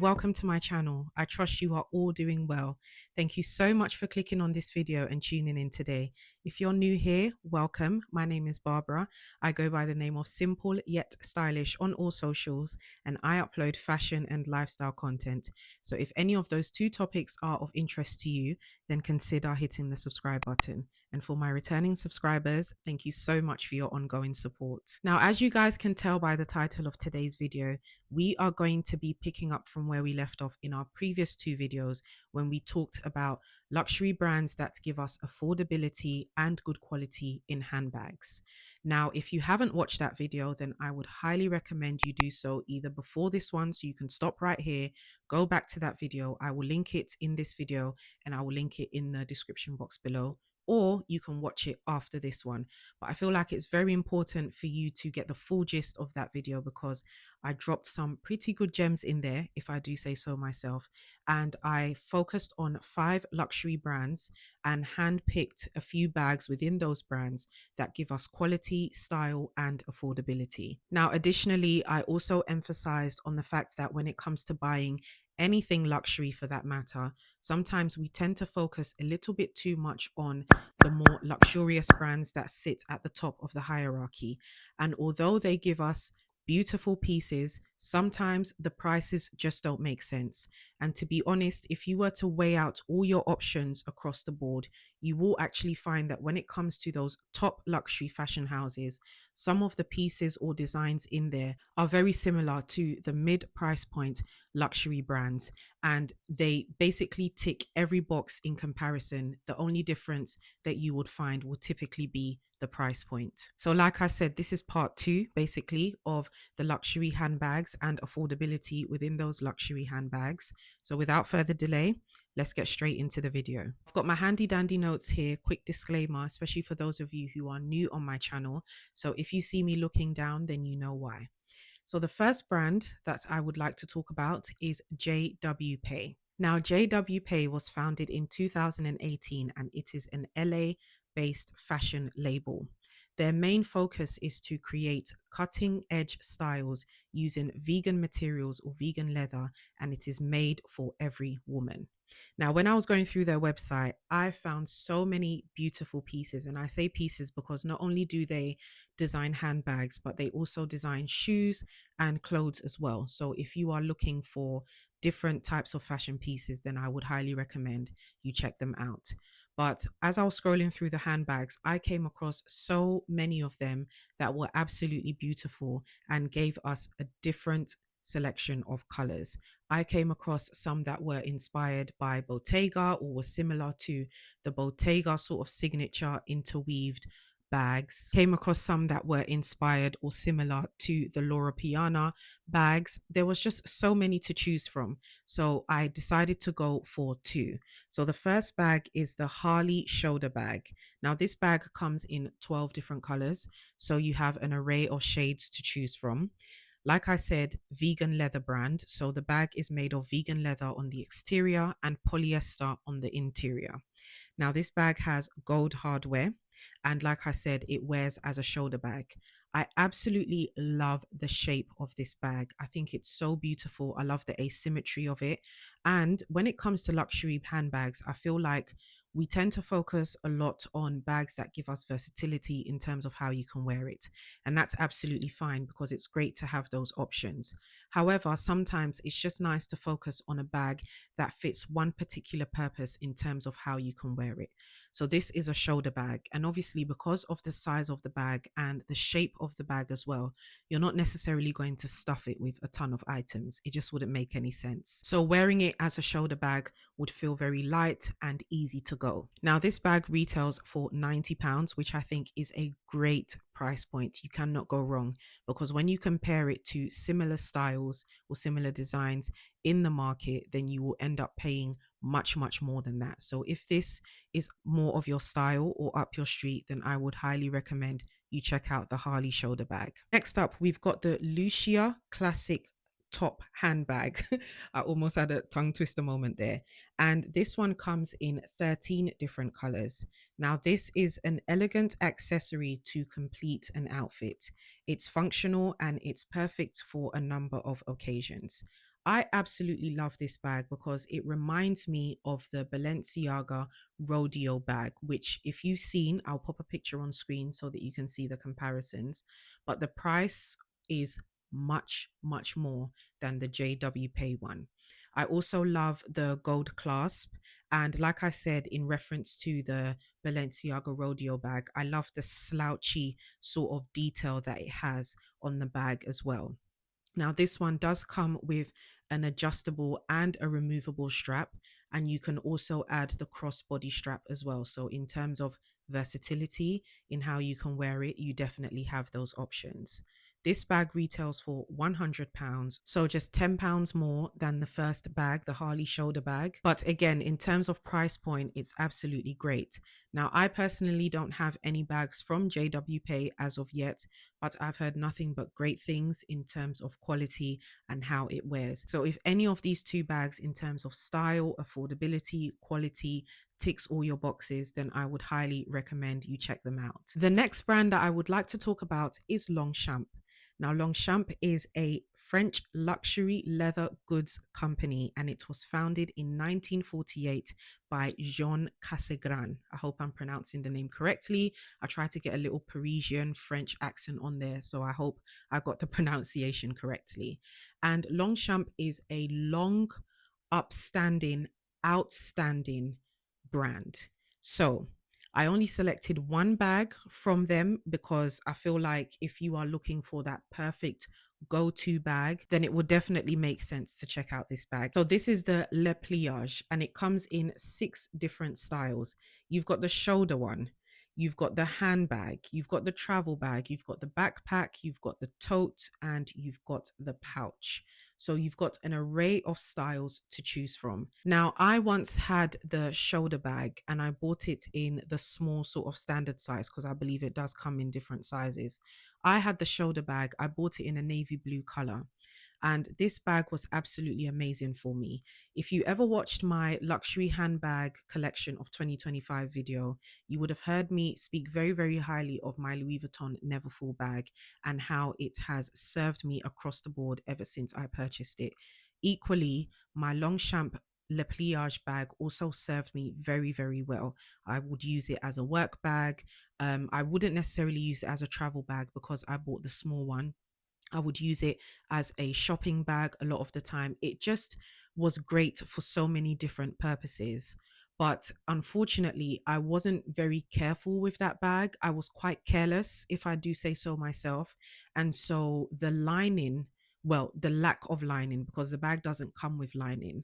welcome to my channel. I trust you are all doing well. Thank you so much for clicking on this video and tuning in today. If you're new here, welcome. My name is Barbara. I go by the name of Simple Yet Stylish on all socials, and I upload fashion and lifestyle content. So if any of those two topics are of interest to you, then consider hitting the subscribe button. And for my returning subscribers, thank you so much for your ongoing support. Now, as you guys can tell by the title of today's video, we are going to be picking up from where we left off in our previous two videos when we talked about luxury brands that give us affordability and good quality in handbags. Now, if you haven't watched that video, then I would highly recommend you do so either before this one, so you can stop right here, go back to that video. I will link it in this video and I will link it in the description box below, or you can watch it after this one. But I feel like it's very important for you to get the full gist of that video because I dropped some pretty good gems in there, if I do say so myself. And I focused on 5 luxury brands and handpicked a few bags within those brands that give us quality, style, and affordability. Now, additionally, I also emphasized on the fact that when it comes to buying anything luxury for that matter, sometimes we tend to focus a little bit too much on the more luxurious brands that sit at the top of the hierarchy. And although they give us beautiful pieces, sometimes the prices just don't make sense. And to be honest, if you were to weigh out all your options across the board, you will actually find that when it comes to those top luxury fashion houses, some of the pieces or designs in there are very similar to the mid price point luxury brands, and they basically tick every box in comparison. The only difference that you would find will typically be the price point. So like I said, this is part 2 basically of the luxury handbags and affordability within those luxury handbags. So without further delay, let's get straight into the video. I've got my handy dandy notes here. Quick disclaimer, especially for those of you who are new on my channel. So if you see me looking down, then you know why. So the first brand that I would like to talk about is J.W Pei. Now, J.W Pei was founded in 2018 and it is an LA-based fashion label. Their main focus is to create cutting-edge styles using vegan materials or vegan leather, and it is made for every woman. Now, when I was going through their website, I found so many beautiful pieces. And I say pieces because not only do they design handbags, but they also design shoes and clothes as well. So if you are looking for different types of fashion pieces, then I would highly recommend you check them out. But as I was scrolling through the handbags, I came across so many of them that were absolutely beautiful and gave us a different selection of colors. I came across some that were inspired by Bottega or were similar to the Bottega sort of signature interweaved bags. Came across some that were inspired or similar to the Loro Piana bags. There was just so many to choose from. So I decided to go for 2. So the first bag is the Harlee Shoulder Bag. Now this bag comes in 12 different colors. So you have an array of shades to choose from. Like I said, vegan leather brand. So the bag is made of vegan leather on the exterior and polyester on the interior. Now this bag has gold hardware, and like I said, it wears as a shoulder bag. I absolutely love the shape of this bag. I think it's so beautiful. I love the asymmetry of it. And when it comes to luxury handbags, I feel like we tend to focus a lot on bags that give us versatility in terms of how you can wear it. And that's absolutely fine because it's great to have those options. However, sometimes it's just nice to focus on a bag that fits one particular purpose in terms of how you can wear it. So this is a shoulder bag, and obviously because of the size of the bag and the shape of the bag as well, you're not necessarily going to stuff it with a ton of items. It just wouldn't make any sense. So wearing it as a shoulder bag would feel very light and easy to go. Now this bag retails for £90, which I think is a great price point. You cannot go wrong, because when you compare it to similar styles or similar designs in the market, then you will end up paying much more than that. So if this is more of your style or up your street, then I would highly recommend you check out the Harlee Shoulder Bag. Next up, we've got the Lucia Classic Top Handbag. I almost had a tongue twister moment there. And this one comes in 13 different colors. Now, this is an elegant accessory to complete an outfit. It's functional and it's perfect for a number of occasions. I absolutely love this bag because it reminds me of the Balenciaga Rodeo bag, which, if you've seen, I'll pop a picture on screen so that you can see the comparisons. But the price is much, much more than the J.W Pei one. I also love the gold clasp. And like I said, in reference to the Balenciaga Rodeo bag, I love the slouchy sort of detail that it has on the bag as well. Now, this one does come with an adjustable and a removable strap, and you can also add the crossbody strap as well. So, in terms of versatility in how you can wear it, you definitely have those options. This bag retails for £100, so just £10 more than the first bag, the Harlee Shoulder Bag. But again, in terms of price point, it's absolutely great. Now, I personally don't have any bags from J.W Pei as of yet, but I've heard nothing but great things in terms of quality and how it wears. So if any of these two bags in terms of style, affordability, quality ticks all your boxes, then I would highly recommend you check them out. The next brand that I would like to talk about is Longchamp. Now, Longchamp is a French luxury leather goods company, and it was founded in 1948 by Jean Cassegrain. I hope I'm pronouncing the name correctly. I tried to get a little Parisian French accent on there, so I hope I got the pronunciation correctly. And Longchamp is a long, upstanding, outstanding brand. So I only selected one bag from them because I feel like if you are looking for that perfect go-to bag, then it would definitely make sense to check out this bag. So this is the Le Pliage, and it comes in 6 different styles. You've got the shoulder one, you've got the handbag, you've got the travel bag, you've got the backpack, you've got the tote, and you've got the pouch. So you've got an array of styles to choose from. Now, I once had the shoulder bag and I bought it in the small sort of standard size because I believe it does come in different sizes. I had the shoulder bag, I bought it in a navy blue color. And this bag was absolutely amazing for me. If you ever watched my luxury handbag collection of 2025 video, you would have heard me speak very, very highly of my Louis Vuitton Neverfull bag and how it has served me across the board ever since I purchased it. Equally, my Longchamp Le Pliage bag also served me very, very well. I would use it as a work bag. I wouldn't necessarily use it as a travel bag because I bought the small one. I would use it as a shopping bag a lot of the time. It just was great for so many different purposes. But unfortunately, I wasn't very careful with that bag. I was quite careless, if I do say so myself. And so the lining, well, the lack of lining, because the bag doesn't come with lining,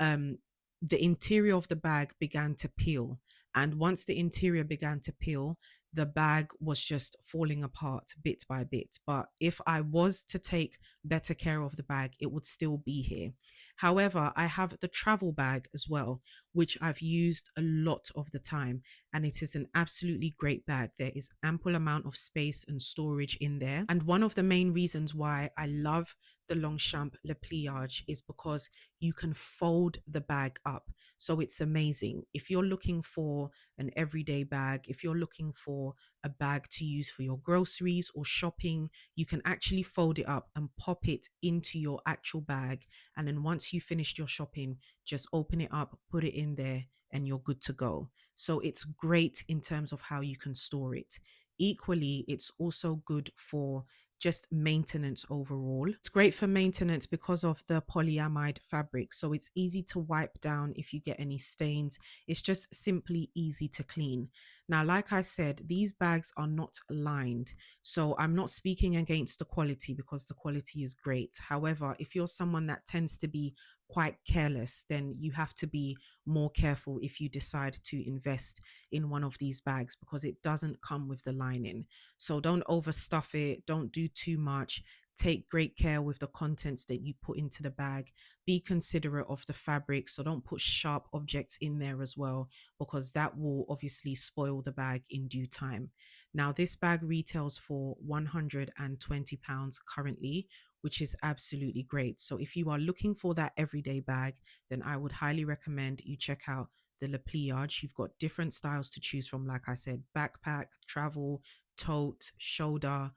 um, the interior of the bag began to peel. And once the interior began to peel, the bag was just falling apart bit by bit. But if I was to take better care of the bag, it would still be here. However, I have the travel bag as well, which I've used a lot of the time, and it is an absolutely great bag. There is ample amount of space and storage in there. And one of the main reasons why I love the Longchamp Le Pliage is because you can fold the bag up. So it's amazing. If you're looking for an everyday bag, if you're looking for a bag to use for your groceries or shopping, you can actually fold it up and pop it into your actual bag. And then once you finished your shopping, just open it up, put it in there, and you're good to go. So it's great in terms of how you can store it. Equally, it's also good for just maintenance overall. It's great for maintenance because of the polyamide fabric. So it's easy to wipe down if you get any stains. It's just simply easy to clean. Now, like I said, these bags are not lined. So I'm not speaking against the quality because the quality is great. However, if you're someone that tends to be quite careless, then you have to be more careful if you decide to invest in one of these bags because it doesn't come with the lining. So don't overstuff it, don't do too much. Take great care with the contents that you put into the bag. Be considerate of the fabric, so don't put sharp objects in there as well because that will obviously spoil the bag in due time. Now, this bag retails for £120 currently, which is absolutely great. So if you are looking for that everyday bag, then I would highly recommend you check out the Le Pliage. You've got different styles to choose from, like I said, backpack, travel, tote, shoulder,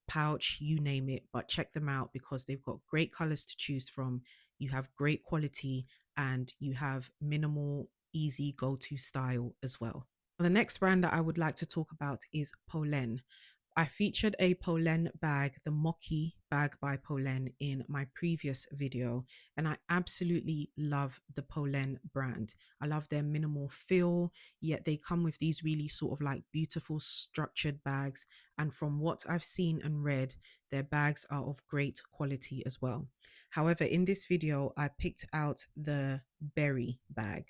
pouch, you name it. But check them out because they've got great colors to choose from. you have great quality, and you have minimal, easy go-to style as well. The next brand that I would like to talk about is Polene. I featured a Polene bag, the Mocky bag by Polene, in my previous video, and I absolutely love the Polene brand. I love their minimal feel, yet they come with these really sort of like beautiful structured bags. And from what I've seen and read, their bags are of great quality as well. However, in this video, I picked out the Beri bag.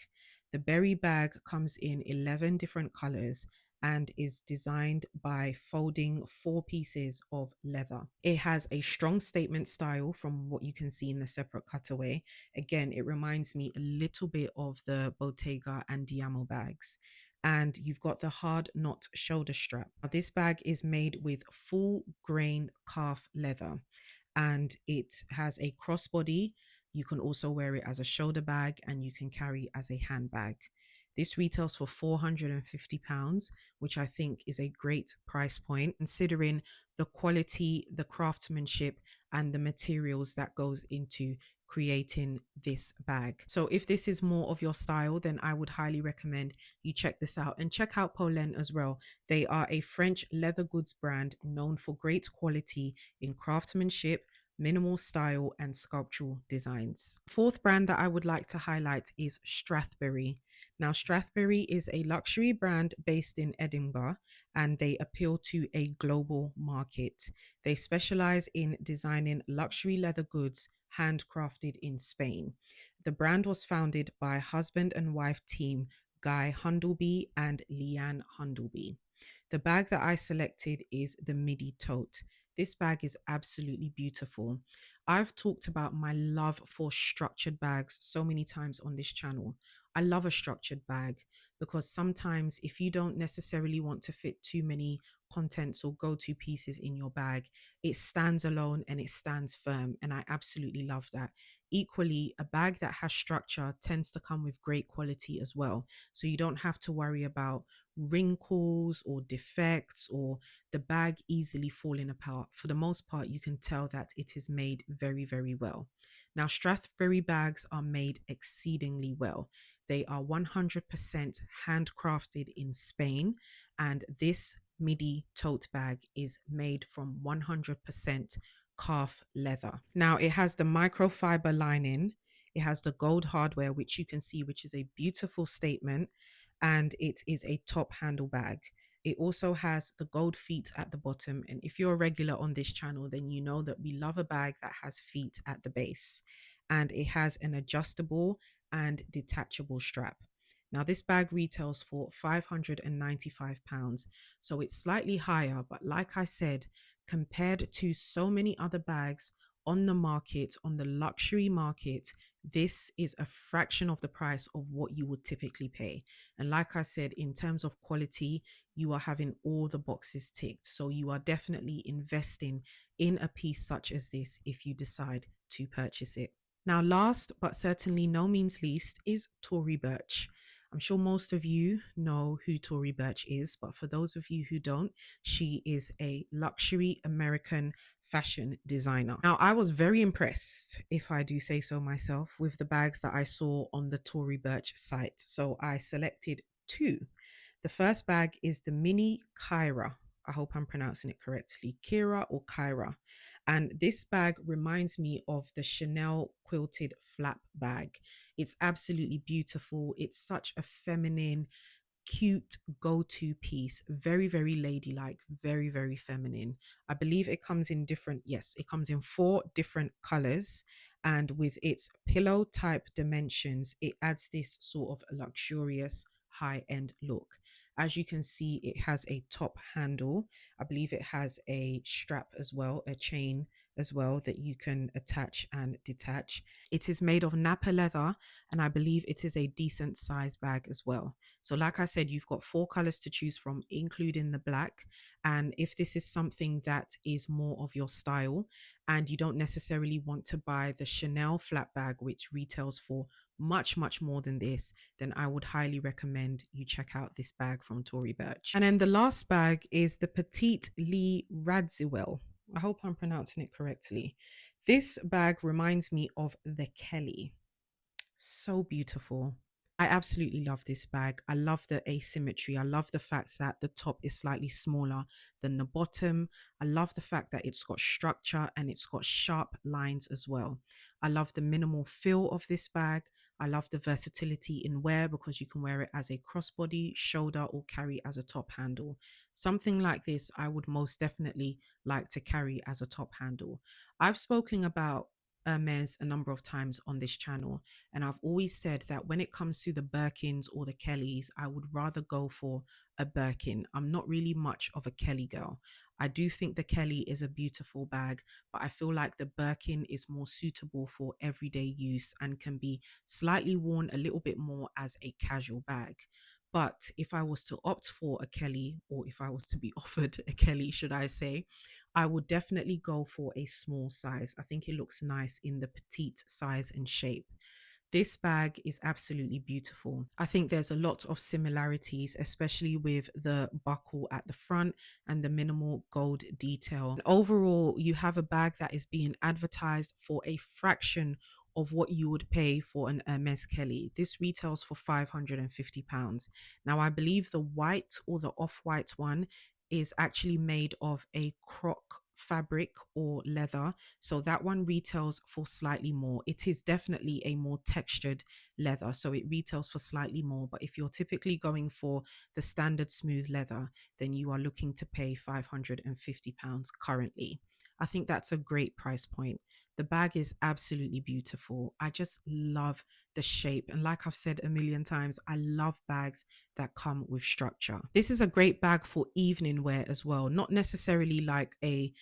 The Beri bag comes in 11 different colors and is designed by folding 4 pieces of leather. It has a strong statement style from what you can see in the separate cutaway. Again, it reminds me a little bit of the Bottega and Diamo bags. And you've got the hard knot shoulder strap. Now, this bag is made with full grain calf leather, and it has a crossbody. You can also wear it as a shoulder bag, and you can carry as a handbag. This retails for £450, which I think is a great price point considering the quality, the craftsmanship, and the materials that goes into creating this bag. So if this is more of your style, then I would highly recommend you check this out, and check out Polene as well. They are a French leather goods brand known for great quality in craftsmanship, minimal style, and sculptural designs. Fourth brand that I would like to highlight is Strathberry. Now, Strathberry is a luxury brand based in Edinburgh, and they appeal to a global market. They specialize in designing luxury leather goods handcrafted in Spain. The brand was founded by husband and wife team Guy Hundleby and Leanne Hundleby. The bag that I selected is the Midi Tote. This bag is absolutely beautiful. I've talked about my love for structured bags so many times on this channel. I love a structured bag because sometimes if you don't necessarily want to fit too many contents or go-to pieces in your bag, it stands alone and it stands firm, and I absolutely love that. Equally, a bag that has structure tends to come with great quality as well, so you don't have to worry about wrinkles or defects or the bag easily falling apart. For the most part, you can tell that it is made very, very well. Now, Strathberry bags are made exceedingly well. They are 100% handcrafted in Spain, and this Midi tote bag is made from 100% calf leather. Now, it has the microfiber lining, it has the gold hardware, which you can see, which is a beautiful statement, and it is a top handle bag. It also has the gold feet at the bottom. And if you're a regular on this channel, then you know that we love a bag that has feet at the base. And it has an adjustable and detachable strap. Now, this bag retails for £595. So it's slightly higher. But like I said, compared to so many other bags on the market, on the luxury market, this is a fraction of the price of what you would typically pay. And like I said, in terms of quality, you are having all the boxes ticked. So you are definitely investing in a piece such as this if you decide to purchase it. Now, last but certainly no means least is Tory Burch. I'm sure most of you know who Tory Burch is, but for those of you who don't, she is a luxury American fashion designer. Now, I was very impressed, if I do say so myself, with the bags that I saw on the Tory Burch site. So I selected two. The first bag is the Mini Kyra. I hope I'm pronouncing it correctly. Kira or Kyra. And this bag reminds me of the Chanel quilted flap bag. It's absolutely beautiful. It's such a feminine, cute go-to piece. Very, very ladylike, very, very feminine. I believe it comes in different, yes, it comes in 4 different colors. And with its pillow type dimensions, it adds this sort of luxurious high-end look. As you can see, it has a top handle. I believe it has a strap as well, a chain as well that you can attach and detach. It is made of Napa leather, and I believe it is a decent size bag as well. So like I said, you've got 4 colors to choose from, including the black. And if this is something that is more of your style and you don't necessarily want to buy the Chanel flat bag, which retails for much, much more than this, then I would highly recommend you check out this bag from Tory Burch. And then the last bag is the Petite Radziwill. I hope I'm pronouncing it correctly. This bag reminds me of the Kelly. So beautiful. I absolutely love this bag. I love the asymmetry. I love the fact that the top is slightly smaller than the bottom. I love the fact that it's got structure and it's got sharp lines as well. I love the minimal feel of this bag. I love the versatility in wear because you can wear it as a crossbody, shoulder, or carry as a top handle. Something like this, I would most definitely like to carry as a top handle. I've spoken about Hermes a number of times on this channel, and I've always said that when it comes to the Birkins or the Kellys, I would rather go for a Birkin. I'm not really much of a Kelly girl. I do think the Kelly is a beautiful bag, but I feel like the Birkin is more suitable for everyday use and can be slightly worn a little bit more as a casual bag. But if I was to opt for a Kelly, or if I was to be offered a Kelly, should I say, I would definitely go for a small size. I think it looks nice in the petite size and shape. This bag is absolutely beautiful. I think there's a lot of similarities, especially with the buckle at the front and the minimal gold detail. And overall, you have a bag that is being advertised for a fraction of what you would pay for an Hermes Kelly. This retails for £550. Now, I believe the white or the off-white one is actually made of a croc fabric or leather, so that one retails for slightly more. It is definitely a more textured leather, so it retails for slightly more. But if you're typically going for the standard smooth leather, then you are looking to pay £550 currently. I think that's a great price point. The bag is absolutely beautiful. I just love the shape, and like I've said a million times, I love bags that come with structure. This is a great bag for evening wear as well, not necessarily like a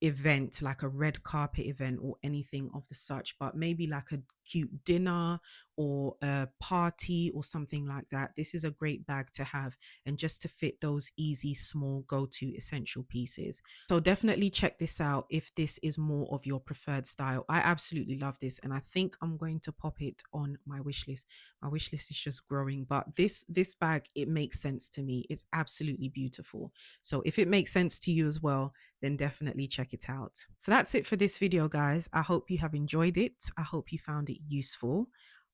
event like a red carpet event or anything of the such, but maybe like a cute dinner or a party or something like that. This is a great bag to have and just to fit those easy small go-to essential pieces. So definitely check this out if this is more of your preferred style. I absolutely love this, and I think I'm going to pop it on my wish list. My wish list is just growing, but this bag, it makes sense to me. It's absolutely beautiful. So if it makes sense to you as well, then definitely check it out. So that's it for this video, guys. I hope you have enjoyed it. I hope you found it useful.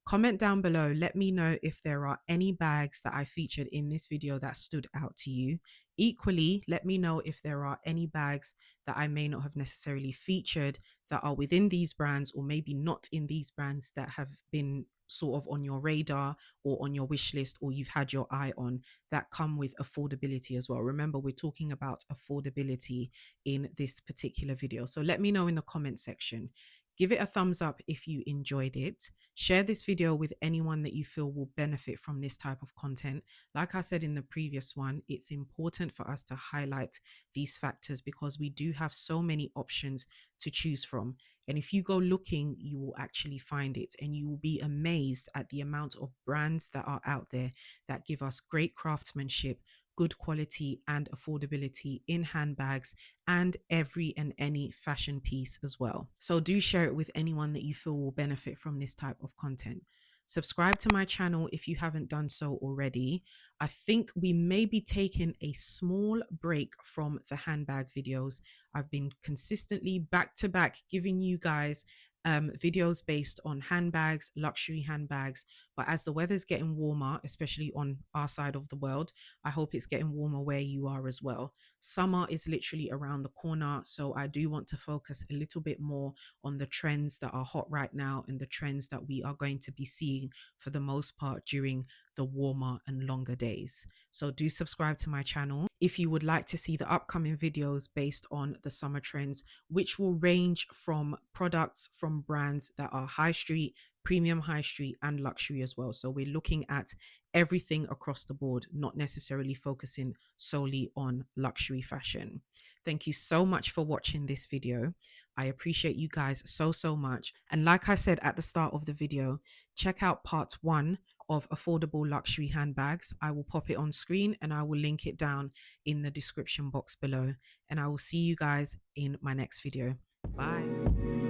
Comment down below. Let me know if there are any bags that I featured in this video that stood out to you. Equally, let me know if there are any bags that I may not have necessarily featured that are within these brands, or maybe not in these brands, that have been sort of on your radar or on your wish list, or you've had your eye on, that come with affordability as well. Remember, we're talking about affordability in this particular video. So let me know in the comment section. Give it a thumbs up if you enjoyed it. Share this video with anyone that you feel will benefit from this type of content. Like I said in the previous one, it's important for us to highlight these factors because we do have so many options to choose from. And if you go looking, you will actually find it, and you will be amazed at the amount of brands that are out there that give us great craftsmanship, good quality and affordability in handbags and every and any fashion piece as well. So do share it with anyone that you feel will benefit from this type of content. Subscribe to my channel if you haven't done so already. I think we may be taking a small break from the handbag videos. I've been consistently back to back giving you guys videos based on handbags, luxury handbags. But as the weather's getting warmer, especially on our side of the world, I hope it's getting warmer where you are as well. Summer is literally around the corner, so I do want to focus a little bit more on the trends that are hot right now and the trends that we are going to be seeing for the most part during the warmer and longer days. So do subscribe to my channel if you would like to see the upcoming videos based on the summer trends, which will range from products from brands that are high street, premium high street, and luxury as well. So we're looking at everything across the board, not necessarily focusing solely on luxury fashion. Thank you so much for watching this video. I appreciate you guys so much. And like I said at the start of the video, check out part 1 of affordable luxury handbags. I will pop it on screen and I will link it down in the description box below. And I will see you guys in my next video. Bye.